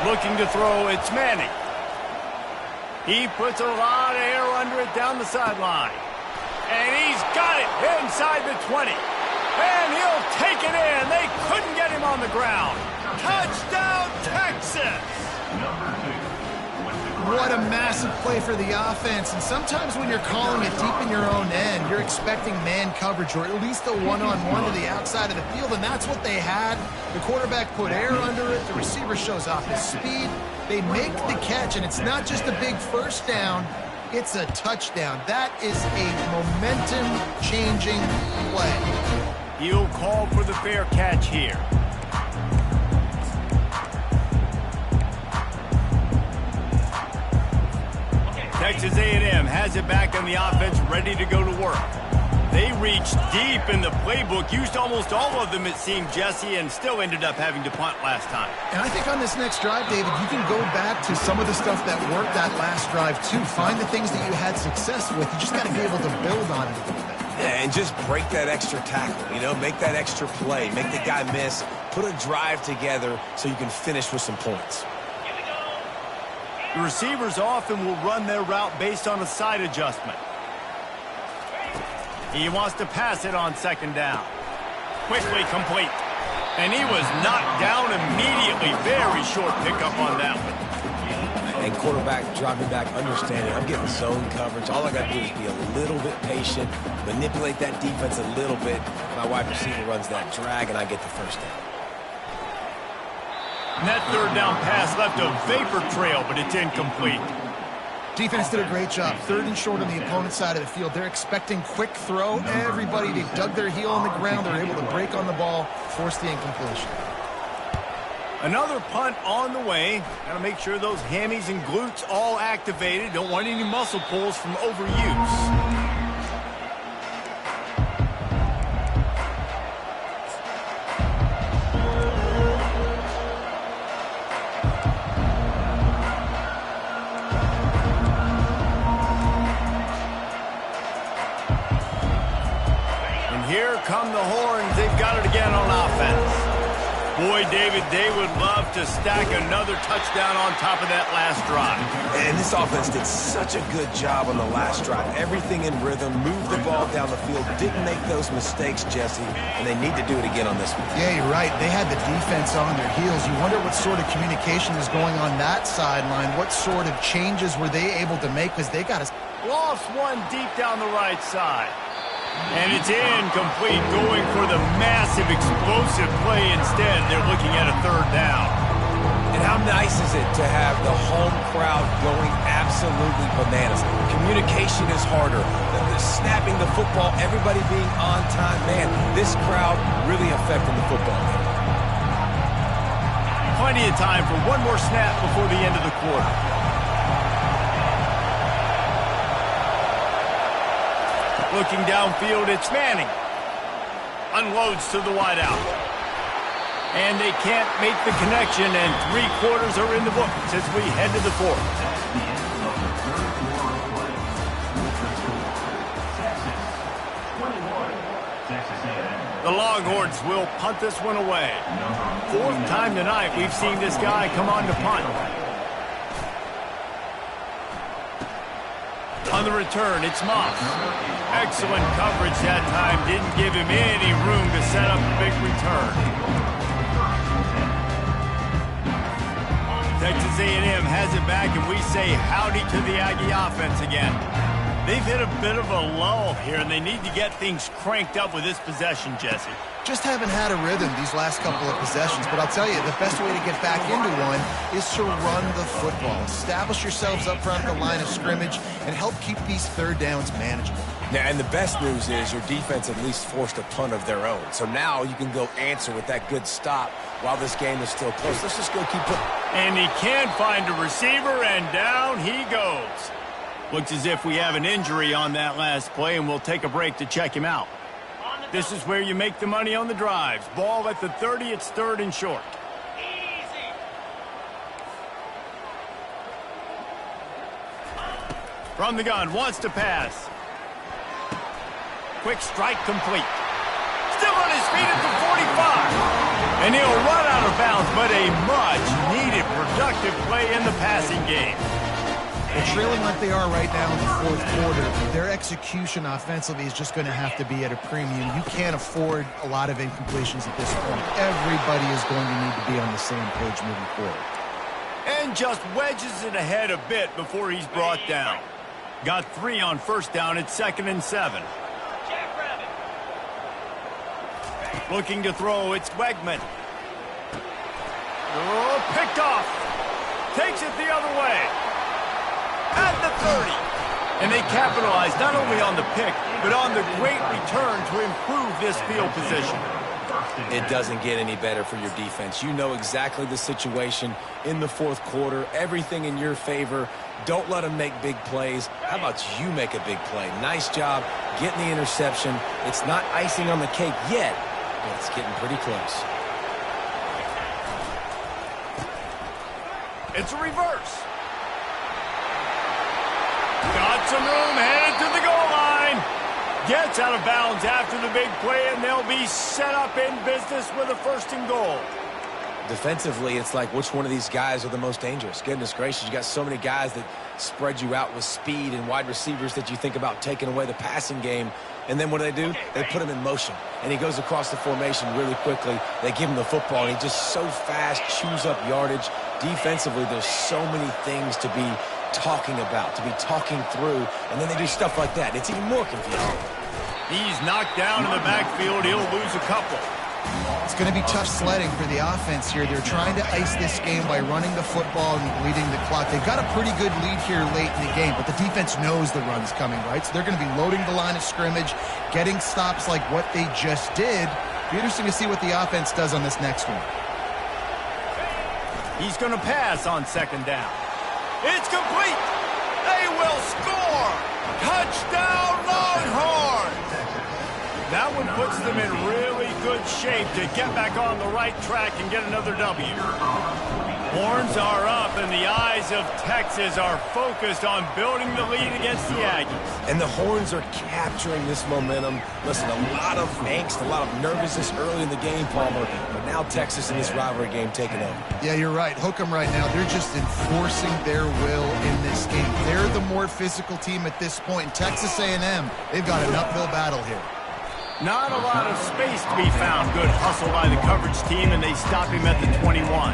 [SPEAKER 1] Looking to throw, it's Manning. He puts a lot of air under it down the sideline. And he's got it inside the 20. And he'll take it in. They couldn't get him on the ground. Touchdown, Texas!
[SPEAKER 2] What a massive play for the offense. And sometimes when you're calling it deep in your own end, you're expecting man coverage or at least a one-on-one to the outside of the field, and that's what they had. The quarterback put air under it. The receiver shows off his speed. They make the catch, and it's not just a big first down. It's a touchdown. That is a momentum-changing play.
[SPEAKER 1] He'll call for the fair catch here. Texas A&M has it back on the offense, ready to go to work. They reached deep in the playbook, used almost all of them, it seemed, Jesse, and still ended up having to punt last time.
[SPEAKER 2] And I think on this next drive, David, you can go back to some of the stuff that worked that last drive, too. Find the things that you had success with. You just got to be able to build on it a little bit.
[SPEAKER 3] Yeah, and just break that extra tackle, you know, make that extra play, make the guy miss, put a drive together so you can finish with some points.
[SPEAKER 1] The receivers often will run their route based on a side adjustment. He wants to pass it on second down. Quickly complete. And he was knocked down immediately. Very short pickup on that one.
[SPEAKER 3] And quarterback dropping back, understanding I'm getting zone coverage. All I got to do is be a little bit patient, manipulate that defense a little bit. My wide receiver runs that drag, and I get the first down.
[SPEAKER 1] And that third down pass left a vapor trail, but it's incomplete.
[SPEAKER 2] Defense did a great job. Third and short on the opponent's side of the field. They're expecting quick throw. Everybody, they dug their heel on the ground. They're able to break on the ball, force the incompletion.
[SPEAKER 1] Another punt on the way. Got to make sure those hammies and glutes all activated. Don't want any muscle pulls from overuse. Here come the horns. They've got it again on offense. Boy, David, they would love to stack another touchdown on top of that last drive.
[SPEAKER 3] And this offense did such a good job on the last drive. Everything in rhythm, moved the ball down the field, didn't make those mistakes, Jesse, and they need to do it again on this one.
[SPEAKER 2] Yeah, you're right. They had the defense on their heels. You wonder what sort of communication is going on that sideline. What sort of changes were they able to make? Because they got to...
[SPEAKER 1] Lost one deep down the right side. And it's incomplete, going for the massive, explosive play instead. They're looking at a third down.
[SPEAKER 3] And how nice is it to have the home crowd going absolutely bananas? Communication is harder. The snapping the football, everybody being on time. Man, this crowd really affecting the football game.
[SPEAKER 1] Plenty of time for one more snap before the end of the quarter. Looking downfield, it's Manning. Unloads to the wideout. And they can't make the connection, and 3/4 are in the books as we head to the fourth. The Longhorns will punt this one away. Fourth time tonight we've seen this guy come on to punt. On the return, it's Moss. Excellent coverage that time. Didn't give him any room to set up a big return. Texas A&M has it back, and we say howdy to the Aggie offense again. They've hit a bit of a lull here, and they need to get things cranked up with this possession, Jesse.
[SPEAKER 2] Just haven't had a rhythm these last couple of possessions, but I'll tell you, the best way to get back into one is to run the football. Establish yourselves up front at the line of scrimmage and help keep these third downs manageable.
[SPEAKER 3] Now, and the best news is your defense at least forced a punt of their own. So now you can go answer with that good stop while this game is still close. Let's just go keep putting.
[SPEAKER 1] And he can't find a receiver, and down he goes. Looks as if we have an injury on that last play, and we'll take a break to check him out. This is where you make the money on the drives. Ball at the 30, it's 3rd and short. From the gun, wants to pass. Quick strike complete. Still on his feet at the 45. And he'll run out of bounds, but a much-needed productive play in the passing game.
[SPEAKER 2] They're trailing like they are right now in the fourth quarter. Their execution offensively is just going to have to be at a premium. You can't afford a lot of incompletions at this point. Everybody is going to need to be on the same page moving forward.
[SPEAKER 1] And just wedges it ahead a bit before he's brought down. Got 3 on first down at 2nd and 7. Looking to throw, it's Wegman. Oh, picked off. Takes it the other way. At the 30. And they capitalize not only on the pick, but on the great return to improve this field position.
[SPEAKER 3] It doesn't get any better for your defense. You know exactly the situation in the fourth quarter. Everything in your favor. Don't let them make big plays. How about you make a big play? Nice job getting the interception. It's not icing on the cake yet, but it's getting pretty close.
[SPEAKER 1] It's a reverse. Got some room, headed to the goal line. Gets out of bounds after the big play, and they'll be set up in business with a 1st and goal.
[SPEAKER 3] Defensively, it's like which one of these guys are the most dangerous? Goodness gracious, you got so many guys that spread you out with speed and wide receivers that you think about taking away the passing game. And then what do? They put him in motion. And he goes across the formation really quickly. They give him the football, and he just so fast chews up yardage. Defensively, there's so many things to be talking about, to be talking through, and then they do stuff like that. It's even more confusing.
[SPEAKER 1] He's knocked down in the backfield. He'll lose a couple.
[SPEAKER 2] It's going to be tough sledding for the offense here. They're trying to ice this game by running the football and bleeding the clock. They've got a pretty good lead here late in the game, but the defense knows the run's coming, right? So they're going to be loading the line of scrimmage, getting stops like what they just did. It'll be interesting to see what the offense does on this next one.
[SPEAKER 1] He's going to pass on 2nd down. It's complete. They will score. Touchdown, Longhorns. That one puts them in really good shape to get back on the right track and get another W. Horns are up, and the eyes of Texas are focused on building the lead against the Aggies.
[SPEAKER 3] And the Horns are capturing this momentum. Listen, a lot of angst, a lot of nervousness early in the game, Palmer, but now Texas in this rivalry game taking over.
[SPEAKER 2] Yeah, you're right. Hook 'em right now. They're just enforcing their will in this game. They're the more physical team at this point. And Texas A&M, they've got an uphill battle here.
[SPEAKER 1] Not a lot of space to be found. Good hustle by the coverage team, and they stop him at the 21.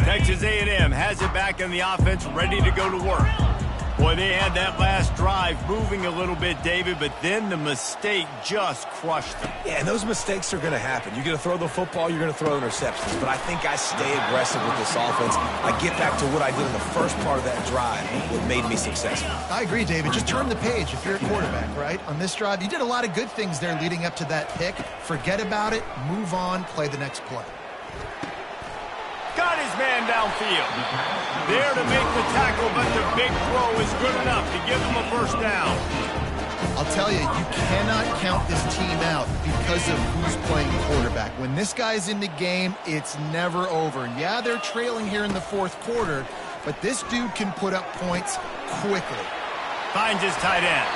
[SPEAKER 1] Texas A&M has it back in the offense, ready to go to work. Boy, they had that last drive moving a little bit, David, but then the mistake just crushed them.
[SPEAKER 3] Yeah, and those mistakes are going to happen. You're going to throw the football, you're going to throw interceptions. But I think I stay aggressive with this offense. I get back to what I did in the first part of that drive, what made me successful.
[SPEAKER 2] I agree, David. Just turn the page if you're a quarterback, right? On this drive, you did a lot of good things there leading up to that pick. Forget about it, move on, play the next play.
[SPEAKER 1] Got his man downfield. There to make the tackle, but the big throw is good enough to give them a 1st down.
[SPEAKER 2] I'll tell you, you cannot count this team out because of who's playing quarterback. When this guy's in the game, it's never over. Yeah, they're trailing here in the fourth quarter, but this dude can put up points quickly.
[SPEAKER 1] Finds his tight end.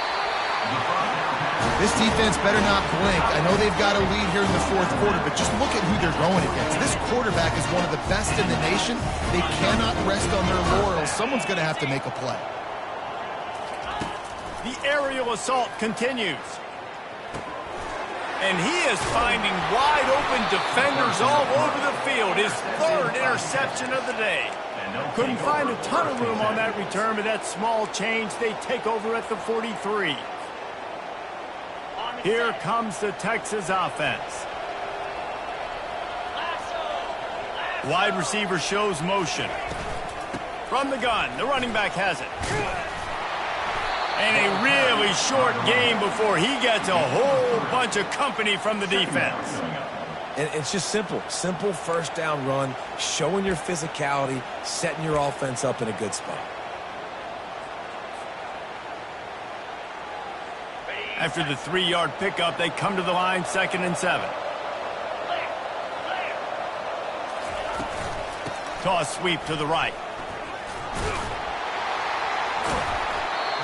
[SPEAKER 2] This defense better not blink. I know they've got a lead here in the fourth quarter, but just look at who they're going against. This quarterback is one of the best in the nation. They cannot rest on their laurels. Someone's going to have to make a play.
[SPEAKER 1] The aerial assault continues. And he is finding wide-open defenders all over the field. His third interception of the day. Couldn't find a ton of room on that return, but that small change, they take over at the 43. Here comes the Texas offense. Wide receiver shows motion. From the gun, the running back has it. And a really short game before he gets a whole bunch of company from the defense.
[SPEAKER 3] And it's just simple. Simple first down run, showing your physicality, setting your offense up in a good spot.
[SPEAKER 1] After the 3-yard pickup, they come to the line, 2nd and 7. Toss sweep to the right.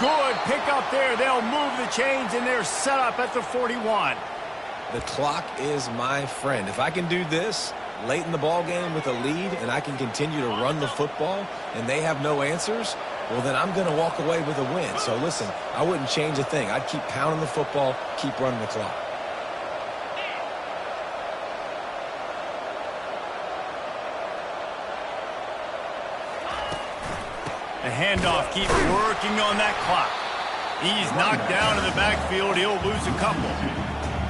[SPEAKER 1] Good pick up there. They'll move the chains, and they're set up at the 41.
[SPEAKER 3] The clock is my friend. If I can do this late in the ball game with a lead and I can continue to run the football and they have no answers, well, then I'm going to walk away with a win. So, listen, I wouldn't change a thing. I'd keep pounding the football, keep running the clock.
[SPEAKER 1] The handoff keeps working on that clock. He's knocked down in the backfield. He'll lose a couple.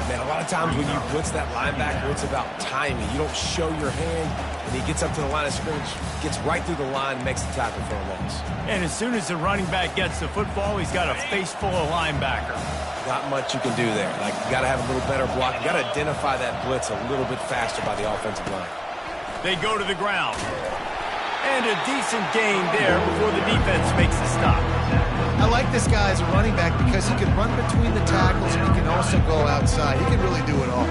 [SPEAKER 3] Man, a lot of times when you blitz that linebacker, it's about timing. You don't show your hand, and he gets up to the line of scrimmage, gets right through the line, makes the tackle for a loss.
[SPEAKER 1] And as soon as the running back gets the football, he's got a face full of linebacker.
[SPEAKER 3] Not much you can do there. Like, you got to have a little better block. You got to identify that blitz a little bit faster by the offensive line.
[SPEAKER 1] They go to the ground. And a decent gain there before the defense makes the stop.
[SPEAKER 2] I like this guy as a running back because he can run between the tackles and he can also go outside. He can really do it all.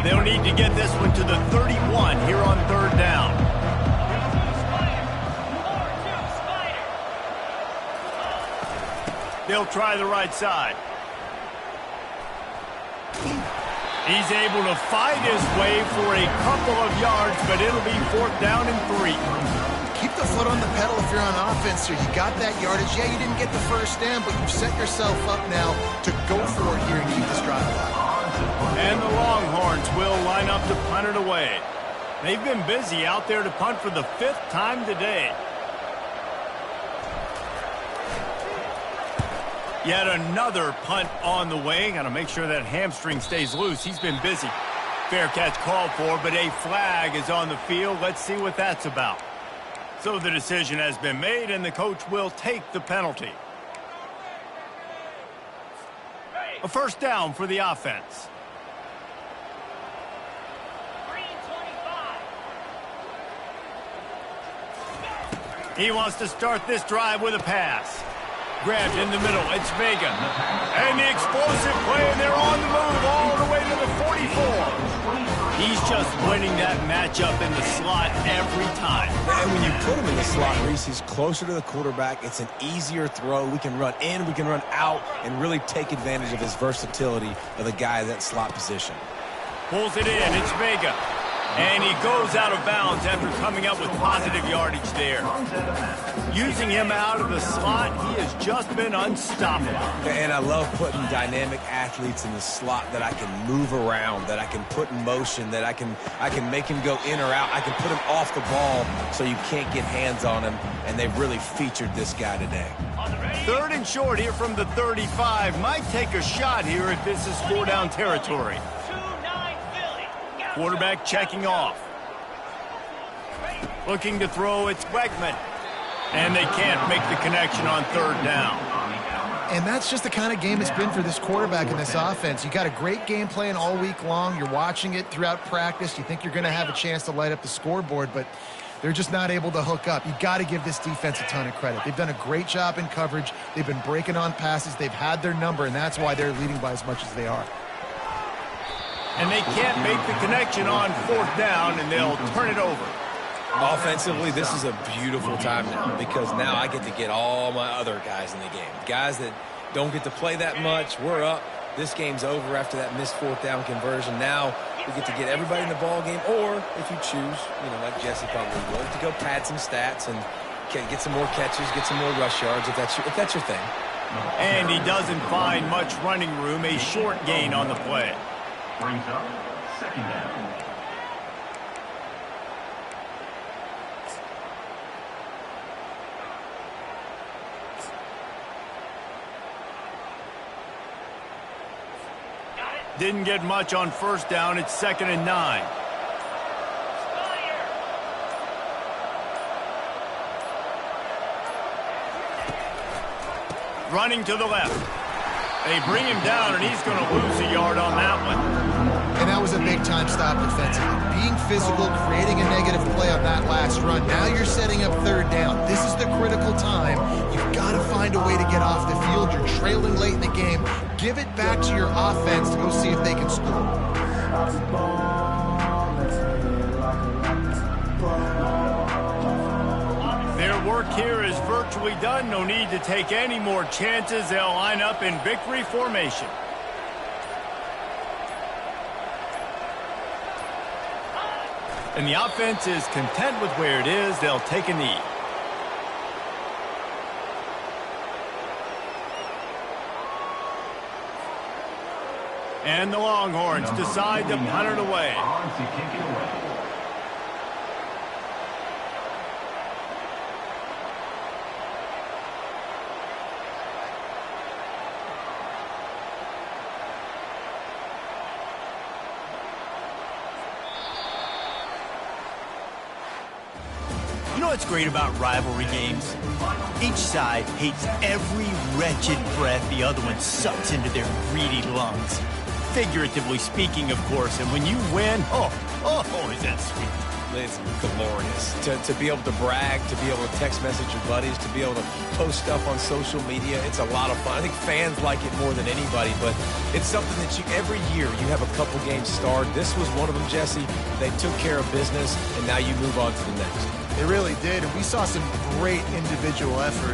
[SPEAKER 1] They'll need to get this one to the 31 here on 3rd down. They'll try the right side. He's able to fight his way for a couple of yards, but it'll be 4th down and 3.
[SPEAKER 2] Keep the foot on the pedal if you're on offense here. You got that yardage. Yeah, you didn't get the first down, but you've set yourself up now to go for it here and keep this drive alive.
[SPEAKER 1] And the Longhorns will line up to punt it away. They've been busy out there to punt for the 5th time today. Yet another punt on the way. Got to make sure that hamstring stays loose. He's been busy. Fair catch called for, but a flag is on the field. Let's see what that's about. So the decision has been made, and the coach will take the penalty. A 1st down for the offense. He wants to start this drive with a pass. Grabbed in the middle. It's Vega. And the explosive play, and they're on the move all the way to the 44. He's just winning that matchup in the slot every time.
[SPEAKER 3] And when you put him in the slot, Reese, he's closer to the quarterback. It's an easier throw. We can run in, we can run out, and really take advantage of his versatility of the guy in that slot position.
[SPEAKER 1] Pulls it in. It's Vega. And he goes out of bounds after coming up with positive yardage there. Using him out of the slot, he has just been unstoppable.
[SPEAKER 3] And I love putting dynamic athletes in the slot that I can move around, that I can put in motion, that I can make him go in or out. I can put him off the ball so you can't get hands on him, and they've really featured this guy today.
[SPEAKER 1] 3rd and short here from the 35. Might take a shot here if this is 4-down territory. Quarterback checking off. Looking to throw, it's Wegman. And they can't make the connection on 3rd down.
[SPEAKER 2] And that's just the kind of game it's been for this quarterback in this offense. You got a great game plan all week long. You're watching it throughout practice. You think you're going to have a chance to light up the scoreboard, but they're just not able to hook up. You got to give this defense a ton of credit. They've done a great job in coverage. They've been breaking on passes. They've had their number, and that's why they're leading by as much as they are.
[SPEAKER 1] And they can't make the connection on 4th down, and they'll turn it over.
[SPEAKER 3] Offensively, this is a beautiful time now because now I get to get all my other guys in the game. Guys that don't get to play that much, we're up. This game's over after that missed 4th down conversion. Now we get to get everybody in the ball game, or if you choose, like Jesse probably would, to go pad some stats and get some more catches, get some more rush yards if that's your thing.
[SPEAKER 1] And he doesn't find much running room, a short gain on the play.
[SPEAKER 5] Brings up second down.
[SPEAKER 1] Didn't get much on first down. It's 2nd and 9. Running to the left. They bring him down, and he's going to lose a yard on that one.
[SPEAKER 2] And that was a big-time stop defensively. Being physical, creating a negative play on that last run. Now you're setting up 3rd down. This is the critical time. You've got to find a way to get off the field. You're trailing late in the game. Give it back to your offense to go see if they can score.
[SPEAKER 1] Their work here is virtually done. No need to take any more chances. They'll line up in victory formation. And the offense is content with where it is. They'll take a knee. And the Longhorns decide to punt it away.
[SPEAKER 5] On to kick it away.
[SPEAKER 4] You know what's great about rivalry games? Each side hates every wretched breath the other one sucks into their greedy lungs. Figuratively speaking, of course, and when you win, oh, is that sweet.
[SPEAKER 3] It's glorious. To be able to brag, to be able to text message your buddies, to be able to post stuff on social media, it's a lot of fun. I think fans like it more than anybody, but it's something that every year you have a couple games starred. This was one of them, Jesse. They took care of business, and now you move on to the next.
[SPEAKER 2] They really did, and we saw some great individual effort.